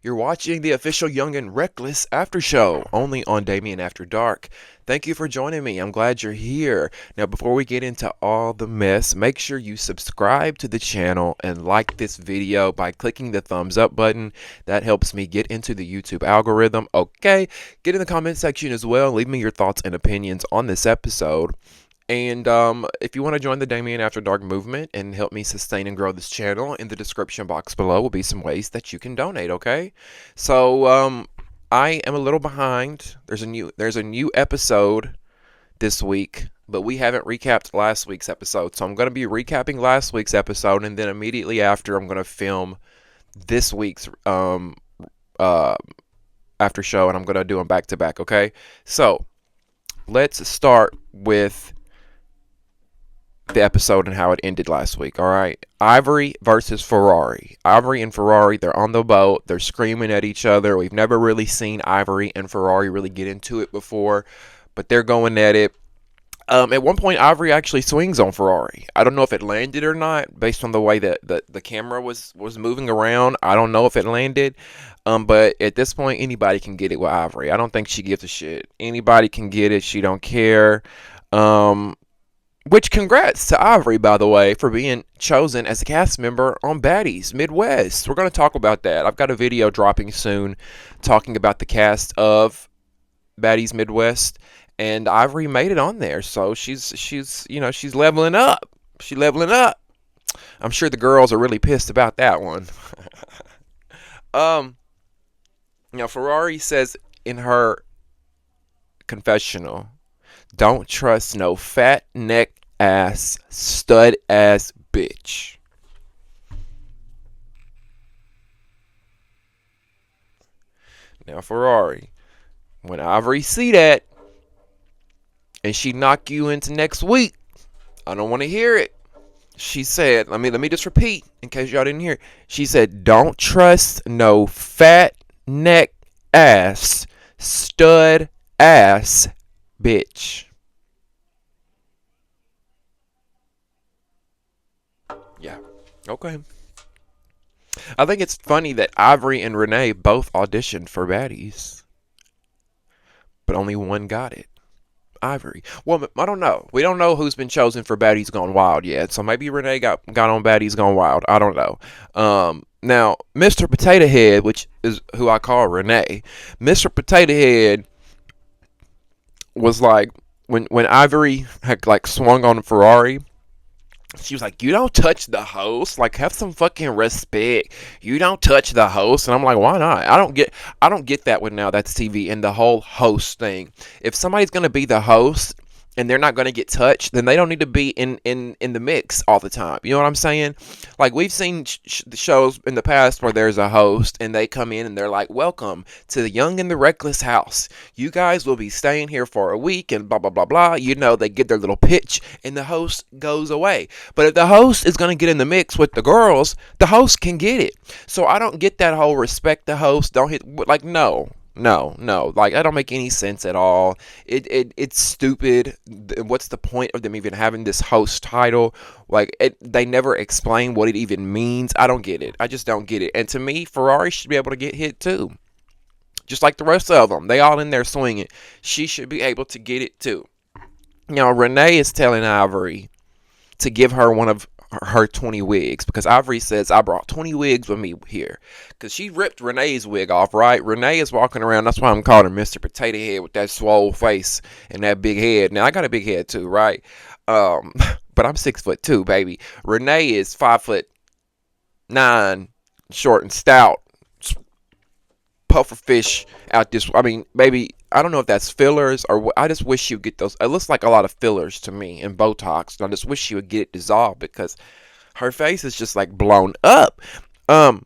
You're watching the official Young and Reckless After Show, only on Damien After Dark. Thank you for joining me. I'm glad you're here. Now, before we get into all the mess, make sure you subscribe to the channel and like this video by clicking the thumbs up button. That helps me get into the YouTube algorithm. Okay, get in the comment section as well. Leave me your thoughts and opinions on this episode. And if you want to join the Damien After Dark movement and help me sustain and grow this channel, in the description box below will be some ways that you can donate, okay? So I am a little behind. There's a new episode this week, but we haven't recapped last week's episode. So I'm going to be recapping last week's episode, and then immediately after I'm going to film this week's after show, and I'm going to do them back to back, okay? So let's start with the episode and how it ended last week. All right, Ivory versus Ferrari. Ivory and Ferrari, they're on the boat, they're screaming at each other. We've never really seen Ivory and Ferrari really get into it before, but they're going at it. At one point, Ivory actually swings on Ferrari. I don't know if it landed or not, based on the way that the camera was moving around. I don't know if it landed, but at this point, anybody can get it with Ivory. I don't think she gives a shit. Anybody can get it. She don't care. Which, congrats to Ivory, by the way, for being chosen as a cast member on Baddies Midwest. We're going to talk about that. I've got a video dropping soon talking about the cast of Baddies Midwest, and Ivory made it on there. So she's leveling up. She's leveling up. I'm sure the girls are really pissed about that one. Ferrari says in her confessional, "Don't trust no fat neck ass, stud ass bitch." Now, Ferrari, when Ivory see that and she knock you into next week, I don't want to hear it. She said, let me just repeat in case y'all didn't hear. She said, "Don't trust no fat neck ass, stud ass bitch." Yeah. Okay. I think it's funny that Ivory and Renee both auditioned for Baddies, but only one got it. Ivory. Well, I don't know. We don't know who's been chosen for Baddies Gone Wild yet, so maybe Renee got on Baddies Gone Wild. I don't know. Now, Mr. Potato Head, which is who I call Renee, Mr. Potato Head was like, when Ivory had like swung on Ferrari, she was like, "You don't touch the host. Like, have some fucking respect. You don't touch the host." And I'm like, why not? I don't get that with Now That's TV and the whole host thing. If somebody's gonna be the host and they're not gonna get touched, then they don't need to be in the mix all the time. You know what I'm saying? Like, we've seen shows in the past where there's a host and they come in and they're like, "Welcome to the Young and the Reckless house. You guys will be staying here for a week," and blah blah blah blah. You know, they get their little pitch and the host goes away. But if the host is gonna get in the mix with the girls, the host can get it. So I don't get that whole respect the host, don't hit, like, no. Like, that don't make any sense at all. It's stupid. What's the point of them even having this host title? Like, they never explain what it even means. I don't get it. I just don't get it. And to me, Ferrari should be able to get hit too, just like the rest of them. They all in there swinging. She should be able to get it too. Renee is telling Ivory to give her one of her 20 wigs, because Ivory says, "I brought 20 wigs with me here," because she ripped Renee's wig off, right? Renee is walking around, that's why I'm calling her Mr. Potato Head, with that swole face and that big head. Now, I got a big head too, right? But I'm 6'2", baby. Renee is 5'9", short and stout, puffer fish out this. I mean, baby, I don't know if that's fillers or I just wish you would get those. It looks like a lot of fillers to me and Botox. And I just wish you would get it dissolved, because her face is just like blown up. But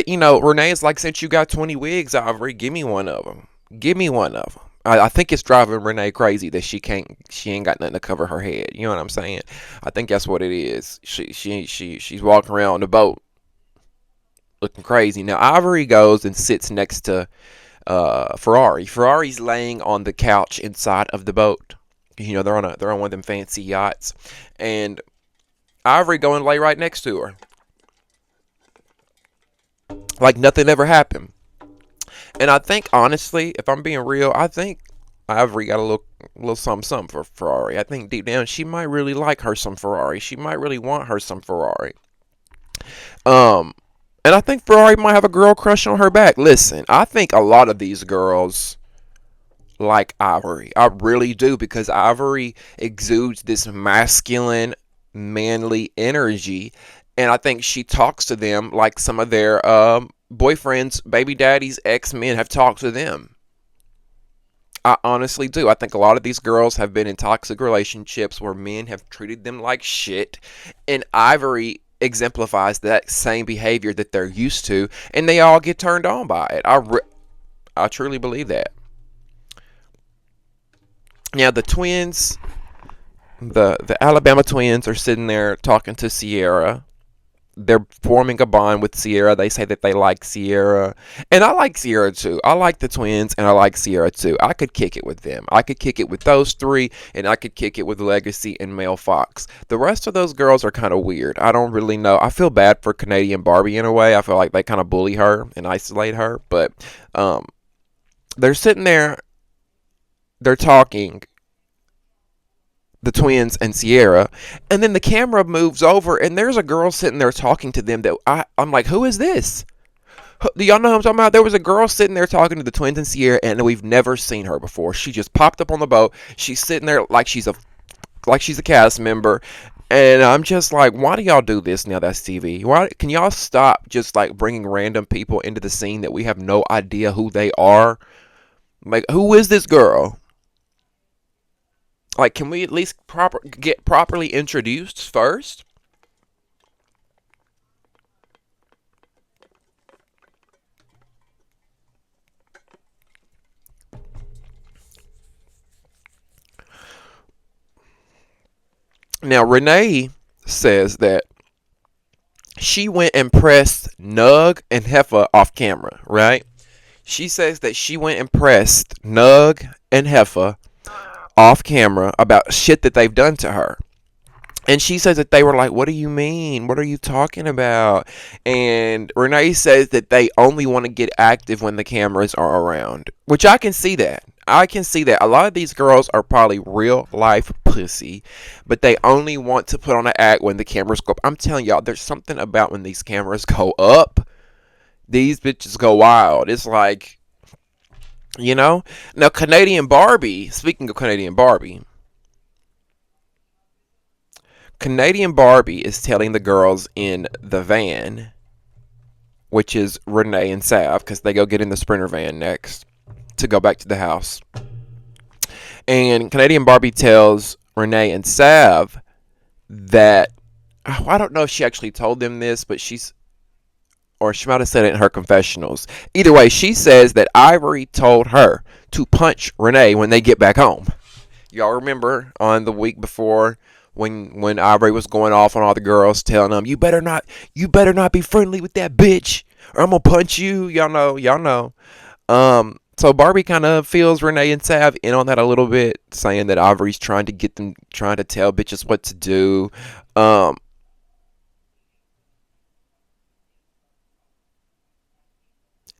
Renee is like, "Since you got 20 wigs, Ivory, give me one of them. Give me one of them." I think it's driving Renee crazy that she ain't got nothing to cover her head. You know what I'm saying? I think that's what it is. She's walking around the boat looking crazy. Now Ivory goes and sits next to Ferrari. Ferrari's laying on the couch inside of the boat. You know, they're on one of them fancy yachts, and Ivory go and lay right next to her, like nothing ever happened. And I think, honestly, if I'm being real, I think Ivory got a little something, something for Ferrari. I think deep down she might really like her some Ferrari. She might really want her some Ferrari. Um, and I think Ferrari might have a girl crush on her back. Listen, I think a lot of these girls like Ivory. I really do, because Ivory exudes this masculine, manly energy, and I think she talks to them like some of their boyfriends, baby daddies, ex-men have talked to them. I honestly do. I think a lot of these girls have been in toxic relationships where men have treated them like shit, and Ivory exemplifies that same behavior that they're used to, and they all get turned on by it. I truly believe that. Now the twins, the Alabama twins, are sitting there talking to Sierra. They're forming a bond with Sierra. They say that they like Sierra, and I like Sierra too. I like the twins, and I like Sierra too. I could kick it with them. I could kick it with those three, and I could kick it with Legacy and Mel Fox. The rest of those girls are kind of weird. I don't really know. I feel bad for Canadian Barbie in a way. I feel like they kind of bully her and isolate her, but they're sitting there. They're talking, the twins and Sierra, and then the camera moves over and there's a girl sitting there talking to them that I'm like, who is this? Do y'all know who I'm talking about? There was a girl sitting there talking to the twins and Sierra, and we've never seen her before. She just popped up on the boat. She's sitting there like she's a cast member, and I'm just like, why do y'all do this now? That's TV. Why can y'all stop just like bringing random people into the scene that we have no idea who they are? Like, who is this girl? Like, can we at least get properly introduced first? Now, Renee says that she went and pressed Nug and Heffa off camera, right? She says that she went and pressed Nug and Heffa off camera about shit that they've done to her. And she says that they were like, what do you mean? What are you talking about? And Renee says that they only want to get active when the cameras are around, which I can see that. I can see that. A lot of these girls are probably real life pussy, but they only want to put on an act when the cameras go up. I'm telling y'all, there's something about when these cameras go up, these bitches go wild. It's like, you know? Now, Canadian Barbie, speaking of Canadian Barbie is telling the girls in the van, which is Renee and Sav, because they go get in the Sprinter van next to go back to the house. And Canadian Barbie tells Renee and Sav that, I don't know if she actually told them this, but she might have said it in her confessionals. Either way, she says that Ivory told her to punch Renee when they get back home. Y'all remember on the week before when Ivory was going off on all the girls, telling them, you better not be friendly with that bitch, or I'm gonna punch you. Y'all know. So Barbie kind of feels Renee and Sav in on that a little bit, saying that Ivory's trying to tell bitches what to do. And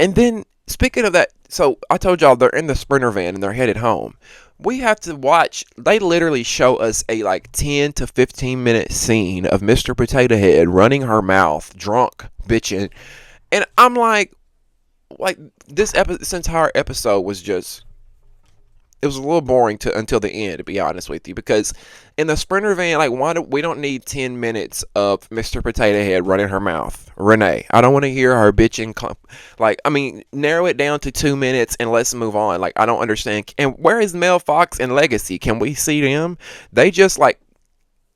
then, speaking of that, so I told y'all they're in the Sprinter van and they're headed home. We have to watch, they literally show us a like 10 to 15 minute scene of Mr. Potato Head running her mouth, drunk, bitching. And I'm like this entire episode was just, it was a little boring until the end, to be honest with you, because in the Sprinter van, like, we don't need 10 minutes of Mr. Potato Head running her mouth. Renee, I don't want to hear her bitching. Like, I mean, narrow it down to 2 minutes and let's move on. Like, I don't understand. And where is Mel Fox and Legacy? Can we see them? They just like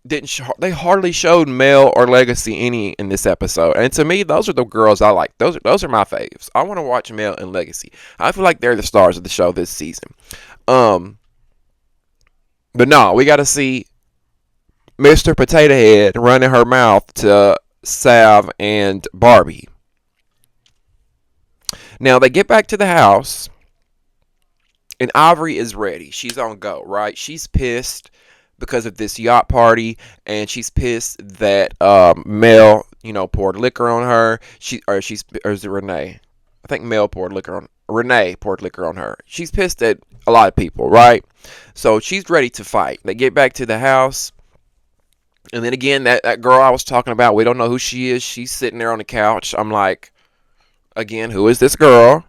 they hardly showed Mel or Legacy any in this episode. And to me, those are the girls I like. Those are my faves. I want to watch Mel and Legacy. I feel like they're the stars of the show this season. Um, but no, we got to see Mr. Potato Head running her mouth to Sav and Barbie. Now they get back to the house, and Ivory is ready. She's on go, right? She's pissed because of this yacht party, and she's pissed that Mel, poured liquor on her. Or is it Renee? I think Mel poured liquor on Renee poured liquor on her. She's pissed at a lot of people, right? So she's ready to fight. They get back to the house. And then again, that girl I was talking about, we don't know who she is. She's sitting there on the couch. I'm like, again, who is this girl?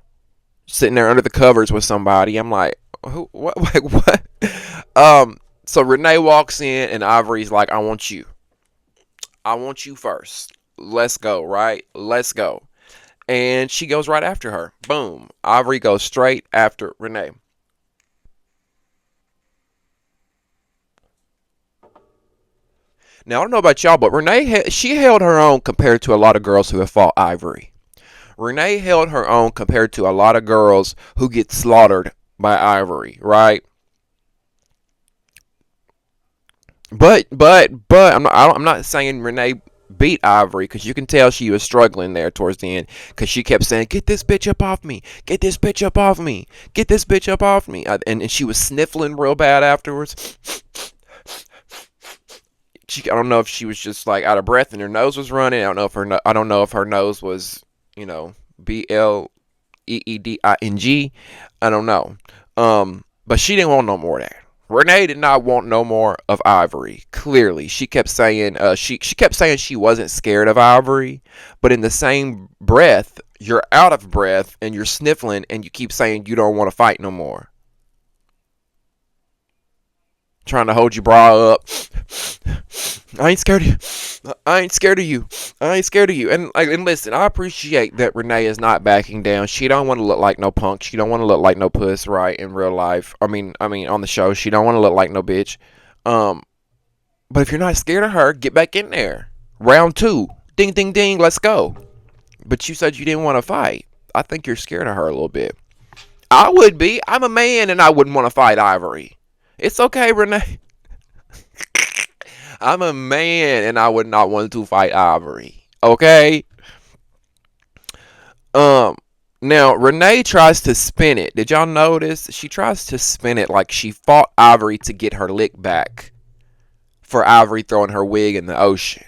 Sitting there under the covers with somebody. I'm like, who? What? Like, what? So Renee walks in, and Ivory's like, I want you. I want you first. Let's go, right? Let's go. And she goes right after her. Boom. Ivory goes straight after Renee. Now, I don't know about y'all, but Renee, she held her own compared to a lot of girls who have fought Ivory. Renee held her own compared to a lot of girls who get slaughtered by Ivory, right? But I'm not saying Renee beat Ivory, because you can tell she was struggling there towards the end, because she kept saying, "Get this bitch up off me! Get this bitch up off me! Get this bitch up off me!" And she was sniffling real bad afterwards. I don't know if she was just like out of breath and her nose was running. I don't know if her nose was, BLEEDING. I don't know. But she didn't want no more of that. Renee did not want no more of Ivory. Clearly, she kept saying she kept saying she wasn't scared of Ivory, but in the same breath, you're out of breath and you're sniffling and you keep saying you don't want to fight no more. Trying to hold your bra up. I ain't scared of you. I ain't scared of you. I ain't scared of you. And listen, I appreciate that Renee is not backing down. She don't want to look like no punk. She don't want to look like no puss, right, in real life. I mean on the show, she don't want to look like no bitch. But if you're not scared of her, get back in there. Round 2. Ding ding ding, let's go. But you said you didn't want to fight. I think you're scared of her a little bit. I would be. I'm a man and I wouldn't want to fight Ivory. It's okay, Renee. I'm a man and I would not want to fight Ivory. Okay? Now Renee tries to spin it. Did y'all notice? She tries to spin it like she fought Ivory to get her lick back for Ivory throwing her wig in the ocean.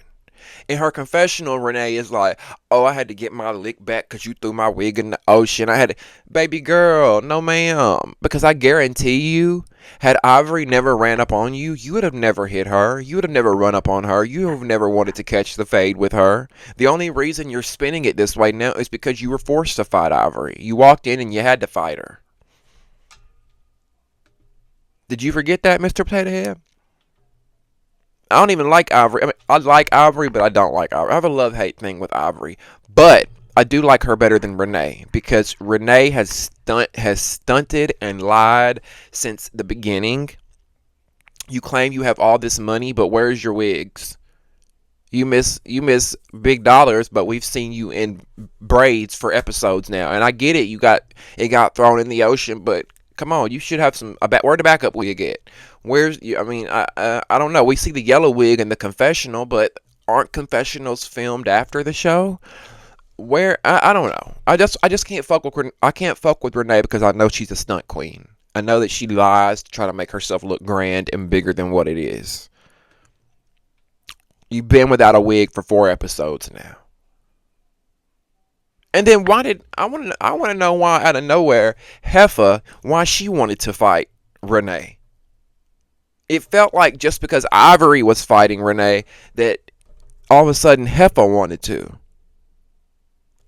In her confessional, Renee is like, "Oh, I had to get my lick back because you threw my wig in the ocean. I had to," baby girl, no ma'am. Because I guarantee you, had Ivory never ran up on you, you would have never hit her. You would have never run up on her. You would have never wanted to catch the fade with her. The only reason you're spinning it this way now is because you were forced to fight Ivory. You walked in and you had to fight her. Did you forget that, Mr. Potato Head? I don't even like Ivory. I mean, I like Ivory, but I don't like Ivory. I have a love-hate thing with Ivory. But I do like her better than Renee, because Renee has stunted and lied since the beginning. You claim you have all this money, but where's your wigs? You miss big dollars, but we've seen you in braids for episodes now. And I get it, it got thrown in the ocean, but come on, you should have where'd the backup wig at? I don't know. We see the yellow wig in the confessional, but aren't confessionals filmed after the show? I don't know. I just can't fuck with Renee, because I know she's a stunt queen. I know that she lies to try to make herself look grand and bigger than what it is. You've been without a wig for 4 episodes now. And then I want to know why out of nowhere why she wanted to fight Renee. It felt like just because Ivory was fighting Renee that all of a sudden Heffa wanted to.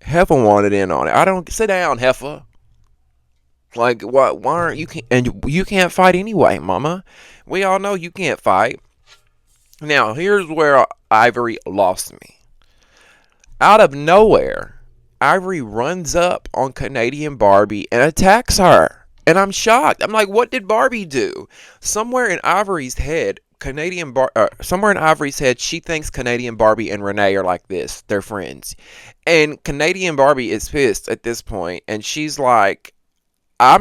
Heffa wanted in on it. I don't sit down, Heffa. Like, what? Why aren't you? And you can't fight anyway, Mama. We all know you can't fight. Now here's where Ivory lost me. Out of nowhere, Ivory runs up on Canadian Barbie and attacks her. And I'm shocked. I'm like, what did Barbie do? Somewhere in Ivory's head, she thinks Canadian Barbie and Renee are like this. They're friends. And Canadian Barbie is pissed at this point, and she's like, I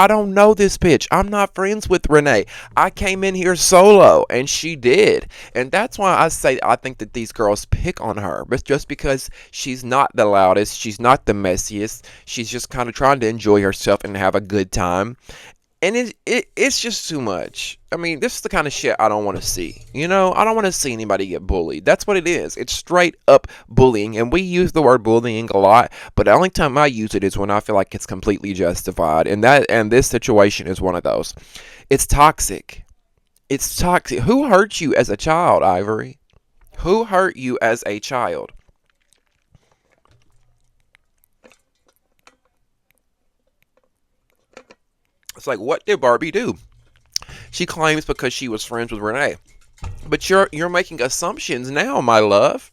don't know this bitch. I'm not friends with Renee. I came in here solo and she did. And that's why I say I think that these girls pick on her. But just because she's not the loudest, she's not the messiest, she's just kind of trying to enjoy herself and have a good time. And it's just too much. I mean, this is the kind of shit I don't want to see. You know, I don't want to see anybody get bullied. That's what it is. It's straight up bullying, and we use the word bullying a lot, but the only time I use it is when I feel like it's completely justified, and this situation is one of those. It's toxic. It's toxic. Who hurt you as a child, Ivory? Who hurt you as a child? It's like, what did Barbie do? She claims because she was friends with Renee. But you're making assumptions now, my love.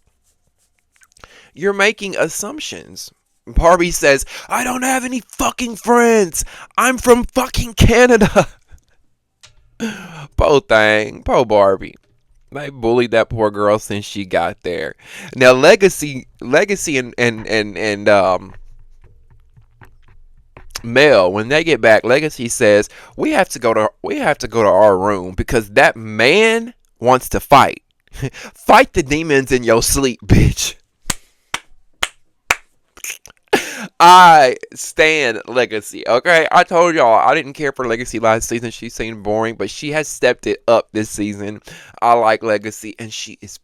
You're making assumptions. Barbie says, I don't have any fucking friends. I'm from fucking Canada. Poor thing. Poor Barbie. They bullied that poor girl since she got there. Now Legacy and Mel, when they get back, Legacy says, we have to go to our room because that man wants to fight. Fight the demons in your sleep, bitch. I stand Legacy, okay? I told y'all I didn't care for Legacy last season. She seemed boring, but she has stepped it up this season. I like Legacy, and she is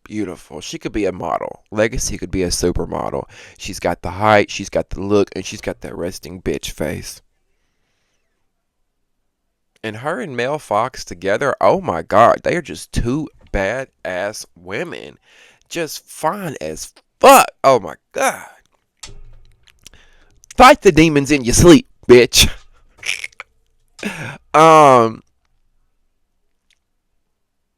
beautiful. She could be a model. Legacy could be a supermodel. She's got the height, she's got the look, and she's got that resting bitch face. And her and Mel Fox together, oh my god, they are just two badass women. Just fine as fuck. Oh my god. Fight the demons in your sleep, bitch. um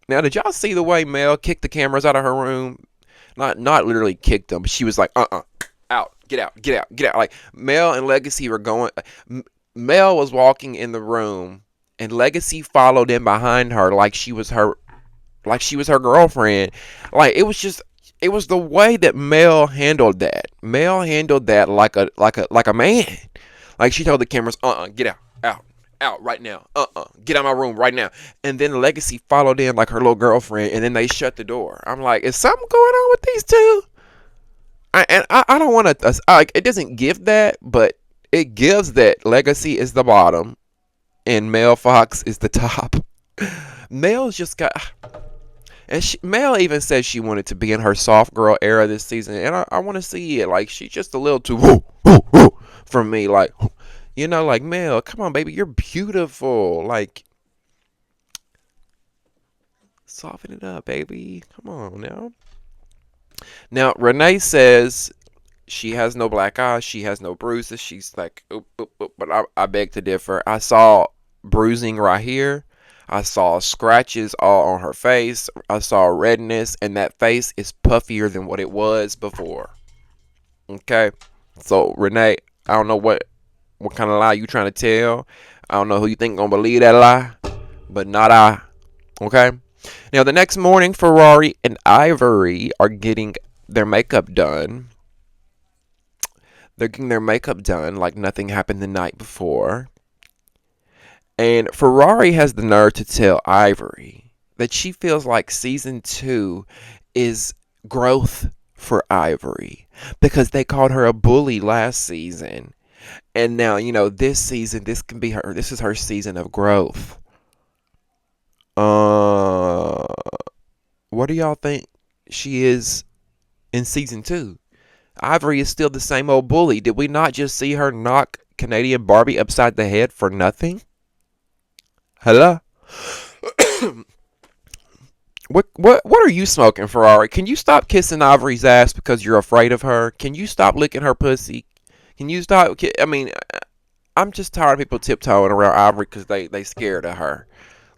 Now, did y'all see the way Mel kicked the cameras out of her room? Not literally kicked them, but she was like, out, get out, get out, get out. Like, Mel and Legacy were going. Mel was walking in the room, and Legacy followed in behind her like she was her girlfriend. Like, it was the way that Mel handled that. Mel handled that like a man. Like, she told the cameras, get out, out right now. Get out of my room right now. And then Legacy followed in like her little girlfriend, and then they shut the door. I'm like, is something going on with these two? I don't want to. Like, it doesn't give that, but it gives that Legacy is the bottom, and Mel Fox is the top. Mel's just got. And Mel even said she wanted to be in her soft girl era this season, and I want to see it. Like, she's just a little too for me. Like, you know, like, Mel, come on, baby, you're beautiful. Like, soften it up, baby. Come on now. Now, Renee says she has no black eyes. She has no bruises. She's like, oop, oop, oop. But I beg to differ. I saw bruising right here. I saw scratches all on her face. I saw redness, and that face is puffier than what it was before. Okay? So, Renee, I don't know what kind of lie you trying to tell. I don't know who you think gonna believe that lie, but not I. Okay? Now, the next morning, Ferrari and Ivory are getting their makeup done. They're getting their makeup done like nothing happened the night before. And Ferrari has the nerve to tell Ivory that she feels like season 2 is growth for Ivory because they called her a bully last season. And now, you know, this season, this is her season of growth. What do y'all think she is in season 2? Ivory is still the same old bully. Did we not just see her knock Canadian Barbie upside the head for nothing? Hello? What are you smoking, Ferrari? Can you stop kissing Ivory's ass because you're afraid of her? Can you stop licking her pussy? Can you stop? I mean, I'm just tired of people tiptoeing around Ivory because they scared of her.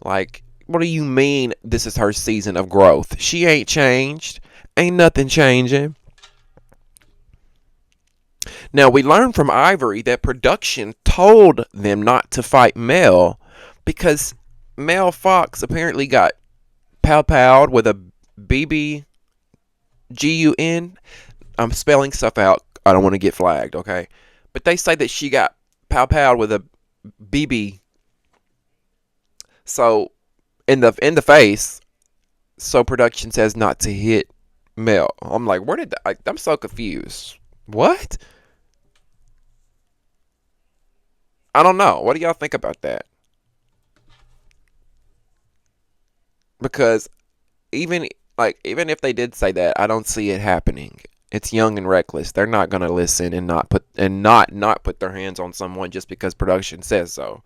Like, what do you mean this is her season of growth? She ain't changed. Ain't nothing changing. Now, we learned from Ivory that production told them not to fight Mel because Mel Fox apparently got pow-powed with a BBGUN. I'm spelling stuff out. I don't want to get flagged, okay? But they say that she got pow pow with a BB. So in the face. So production says not to hit Mel. I'm like, where did I'm so confused. What? I don't know. What do y'all think about that? Because even even if they did say that, I don't see it happening. It's young and reckless. They're not gonna listen and not put their hands on someone just because production says so.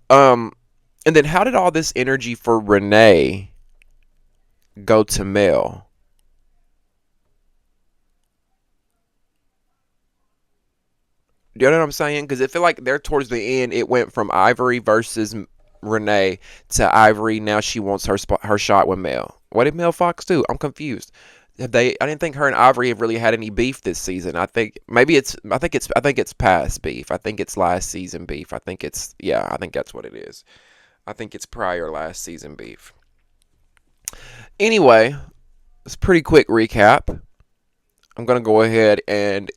Um, and then how did all this energy for Renee go to Mel? Do you know what I'm saying? Because I feel like there towards the end, it went from Ivory versus Renee to Ivory. Now she wants her shot with Mel. What did Mel Fox do? I'm confused. Have they? I didn't think her and Ivory have really had any beef this season. I think maybe it's. I think it's past beef. I think it's last season beef. I think it's. Yeah, I think that's what it is. I think it's prior last season beef. Anyway, it's a pretty quick recap. I'm gonna go ahead and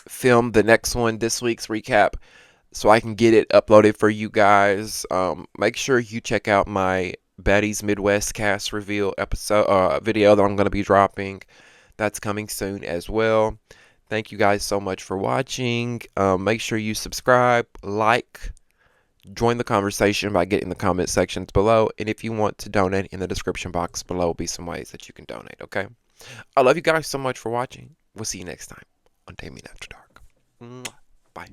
film the next one, this week's recap, so I can get it uploaded for you guys. Make sure you check out my Betty's Midwest cast reveal episode video that I'm going to be dropping. That's coming soon as well. Thank you guys so much for watching. Make sure you subscribe, like, join the conversation by getting the comment sections below. And if you want to donate, in the description box below will be some ways that you can donate, okay? I love you guys so much for watching. We'll see you next time on Damien After Dark. Bye.